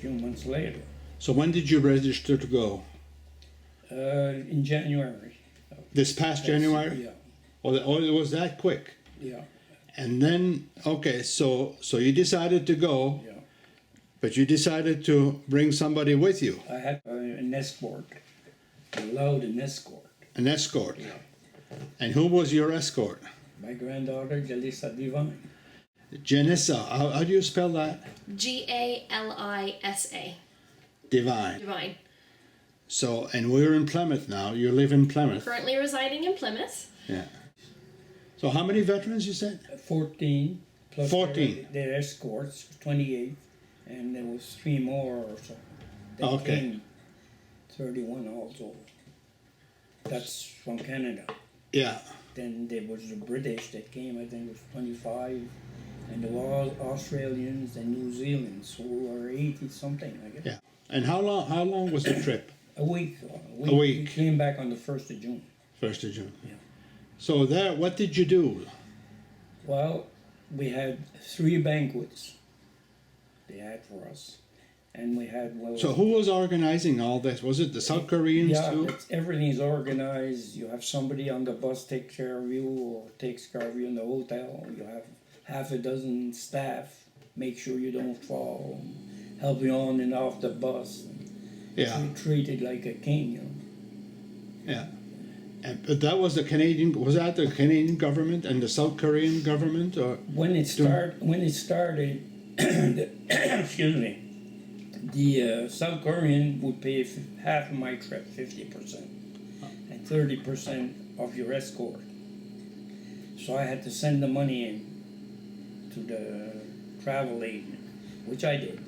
A few months later, So when did you register to go? in January. This past January? Yeah, Oh, it was that quick. yeah, And then, okay, so you decided to go, yeah. but you decided to bring somebody with you, I had an escort, allowed an escort. an escort. Yeah. And who was your escort? My granddaughter, Jalisa Divine. Janissa, how do you spell that? Galisa. Divine. Divine. So, and we're in Plymouth now. You live in Plymouth. Currently residing in Plymouth. Yeah. So how many veterans you said? 14 plus 14. their escorts, 28, and there was 3 more or so. That Okay. came, 31 also. That's from Canada. Yeah. Then there was the British that came, I think it was 25, and there were Australians and New Zealanders who were 80 something, I guess. Yeah. And how long was the trip? A week. A week. We came back on the 1st of June. 1st of June. Yeah. So there, what did you do? Well, we had 3 banquets they had for us. And we had, well... So who was organizing all this? Was it the South Koreans too? Yeah, everything's organized. You have somebody on the bus take care of you or takes care of you in the hotel. You have half a dozen staff, make sure you don't fall, help you on and off the bus. Yeah. You're treated like a king, you know. Yeah. But that was the Canadian, was that the Canadian government and the South Korean government? Or When it started, excuse me, the South Korean would pay half of my trip, 50%, and 30% of your escort. So I had to send the money in to the travel agent, which I did.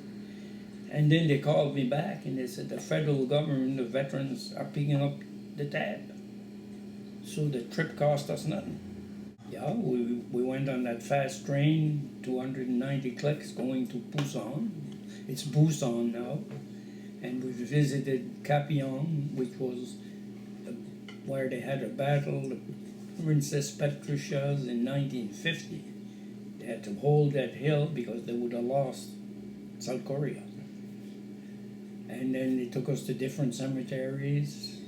And then they called me back and they said the federal government, the veterans are picking up the tab. So the trip cost us nothing. Yeah, we went on that fast train, 290 clicks going to Busan. It's Busan now. And we visited Kapyong, which was where they had a battle, the Princess Patricia's in 1950. They had to hold that hill because they would have lost South Korea. And then they took us to different cemeteries,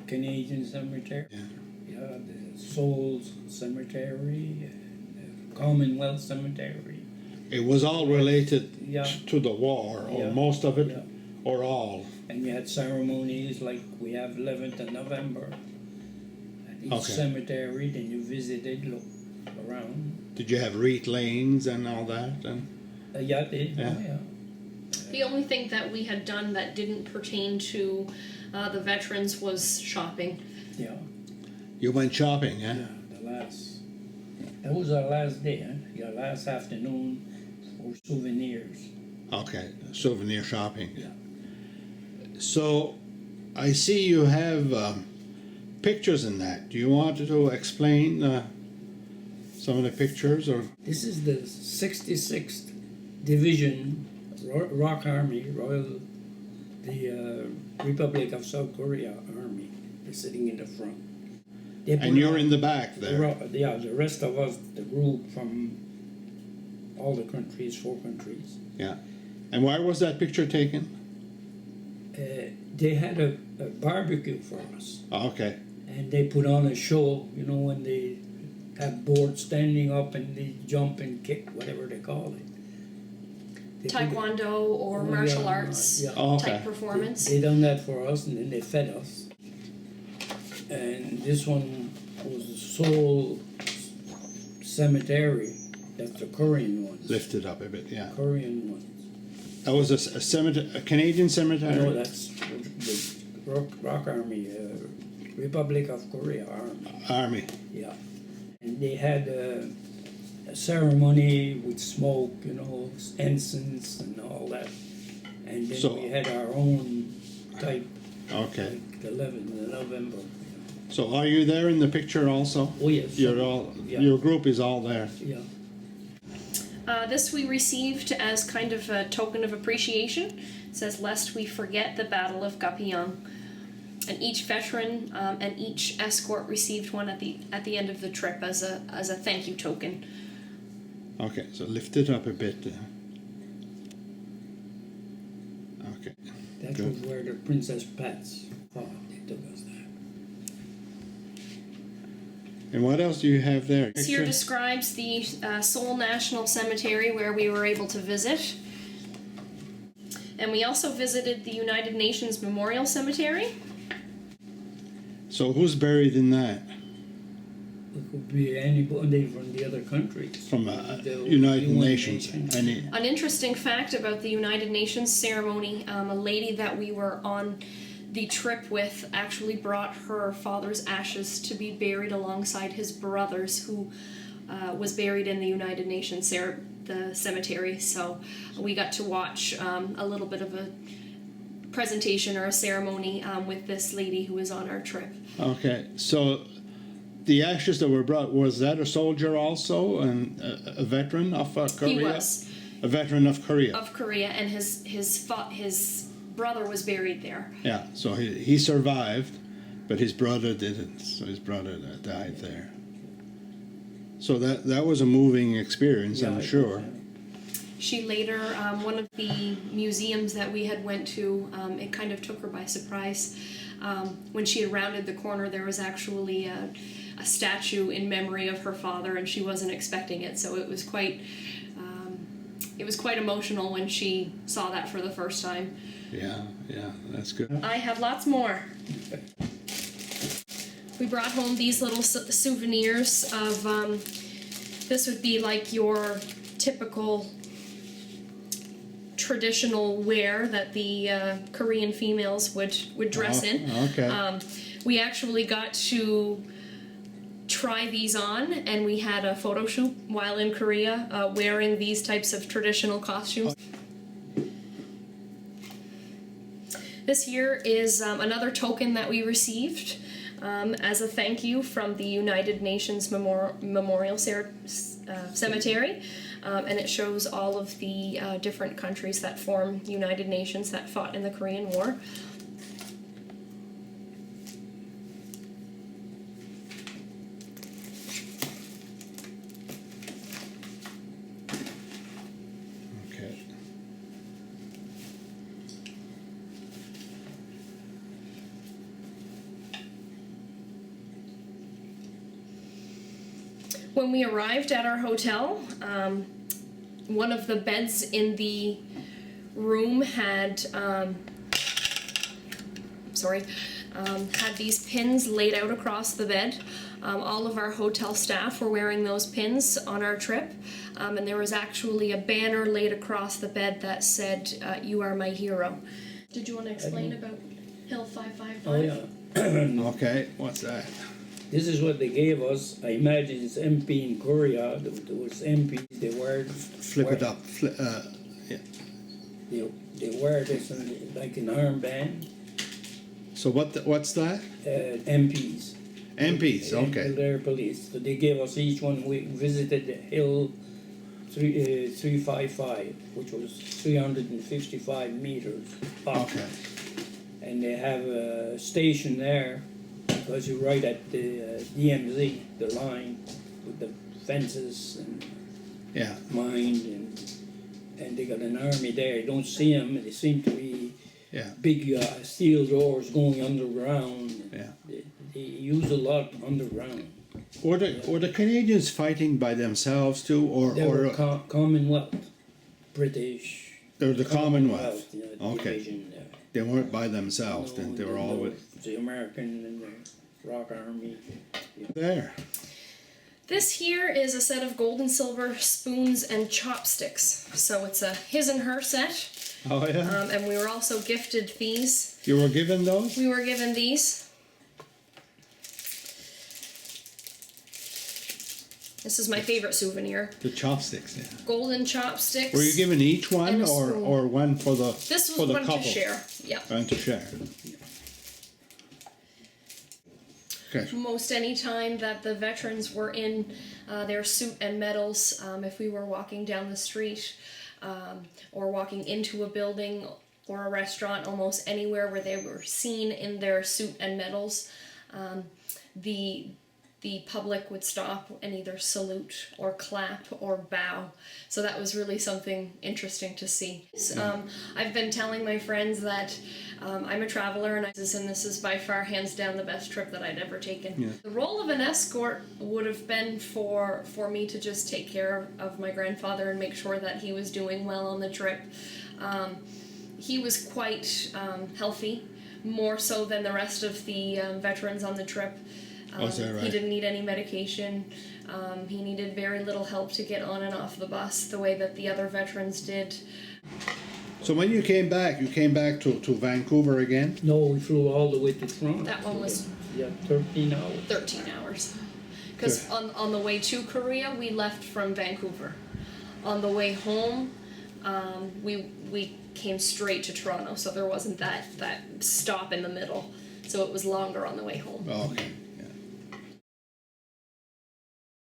Canadian cemetery. Yeah. Yeah, the Seoul Cemetery, and the Commonwealth Cemetery. it was all related Yeah. to the war, or Yeah. most of it, Yeah. or all? And you had ceremonies like we have 11th of November at each Okay. cemetery. Then you visited, look around. Did you have wreath layings and all that? And Yeah, they, Yeah. oh, yeah. The only thing that we had done that didn't pertain to the veterans was shopping. Yeah, you went shopping, yeah? that was our last day, huh? Yeah, last afternoon for souvenirs. Okay, souvenir shopping. Yeah. So, I see you have pictures in that. Do you want to explain some of the pictures, or? This is the 66th Division Rock Army, the Republic of South Korea Army. They're sitting in the front. They put And you're on- in the back there. Yeah, the rest of us, the group from all the countries, 4 countries. Yeah. And where was that picture taken? They had a barbecue for us, Oh, okay. and they put on a show, you know, when they have boards standing up and they jump and kick, whatever they call it. They put- Taekwondo or Oh, martial yeah, arts yeah. Oh, okay. type performance. They done that for us, and then they fed us. And this one was the Seoul Cemetery. That's the Korean ones. Lift it up a bit, yeah. Korean ones. That was a cemetery, a Canadian cemetery? No, that's the Rock Army, Republic of Korea Army. Army. Yeah. And they had a ceremony with smoke, you know, incense and all that. And then So- we had our own type, Okay. like 11th of November. So are you there in the picture also? Oh, yes. You're all, Yeah. your group is all there. Yeah. This we received as kind of a token of appreciation. It says, "Lest we forget the Battle of Gapyeong." And each veteran and each escort received one at the end of the trip as a thank you token. Okay, so lift it up a bit. where the Princess Pets fought. They took us there. And what else do you have there? This here Picture? describes the Seoul National Cemetery where we were able to visit. And we also visited the United Nations Memorial Cemetery. So who's buried in that? It could be anybody from the other countries. From The United UN Nations? Any? An interesting fact about the United Nations ceremony, a lady that we were on the trip with actually brought her father's ashes to be buried alongside his brothers, who was buried in the United Nations the cemetery. So we got to watch a little bit of a presentation or a ceremony with this lady who was on our trip. Okay, so the ashes that were brought, was that a soldier also, and a veteran of Korea? He was A veteran of Korea. of Korea, and his brother was buried there. Yeah, so he survived, but his brother didn't. So his brother died there. So that was a moving experience, I'm sure. She later, one of the museums that we had went to, it kind of took her by surprise. When she had rounded the corner, there was actually a statue in memory of her father, and she wasn't expecting it. So it was quite emotional when she saw that for the first time. Yeah, that's good. I have lots more. We brought home these little souvenirs of, this would be like your typical traditional wear that the Korean females would dress in. Okay. We actually got to try these on, and we had a photo shoot while in Korea wearing these types of traditional costumes. This here is another token that we received as a thank you from the United Nations Memorial Cemetery, and it shows all of the different countries that form United Nations that fought in the Korean War. Okay. When we arrived at our hotel, one of the beds in the room had had these pins laid out across the bed. All of our hotel staff were wearing those pins on our trip, and there was actually a banner laid across the bed that said, "You are my hero." Did you want to explain about Hill 555? Oh yeah. Okay, what's that? This is what they gave us. I imagine it's MP in Korea. There was MPs. They wear. Flip it up. They wear this like an armband. So what's that? MPs. MPs, okay. They're police. So they gave us each one. We visited the Hill 355, which was 355 meters up. Okay. And they have a station there because you're right at the DMZ, the line with the fences and Yeah. mined, and they got an army there. You don't see them. They seem to be Yeah. big steel doors going underground. Yeah. They use a lot underground. Were the Canadians fighting by themselves too, They were or Commonwealth, British. they're the Commonwealth? Yeah, Okay. division there. They weren't by themselves, then they were all No, with the American and the Rock Army. there. This here is a set of gold and silver spoons and chopsticks. So it's a his and her set. Oh yeah. And we were also gifted these. You were given those? We were given these. This is my favorite souvenir. The chopsticks. Yeah. Golden chopsticks. Were you given each one, And a or spoon. one for the This was for the one couple? to share. Yeah. One to share. Okay. Most any time that the veterans were in their suit and medals, if we were walking down the street or walking into a building or a restaurant, almost anywhere where they were seen in their suit and medals, the the public would stop and either salute or clap or bow. So that was really something interesting to see. I've been telling my friends that I'm a traveler, and this is by far, hands down, the best trip that I'd ever taken. Yeah. The role of an escort would have been for me to just take care of my grandfather and make sure that he was doing well on the trip. He was quite healthy, more so than the rest of the veterans on the trip. Is that right? He didn't need any medication. He needed very little help to get on and off the bus the way that the other veterans did. So when you came back to Vancouver again? No, we flew all the way to Toronto. That one was 13 hours. 13 hours. Because on the way to Korea, we left from Vancouver. On the way home, we came straight to Toronto, so there wasn't that stop in the middle. So it was longer on the way home. Oh, okay.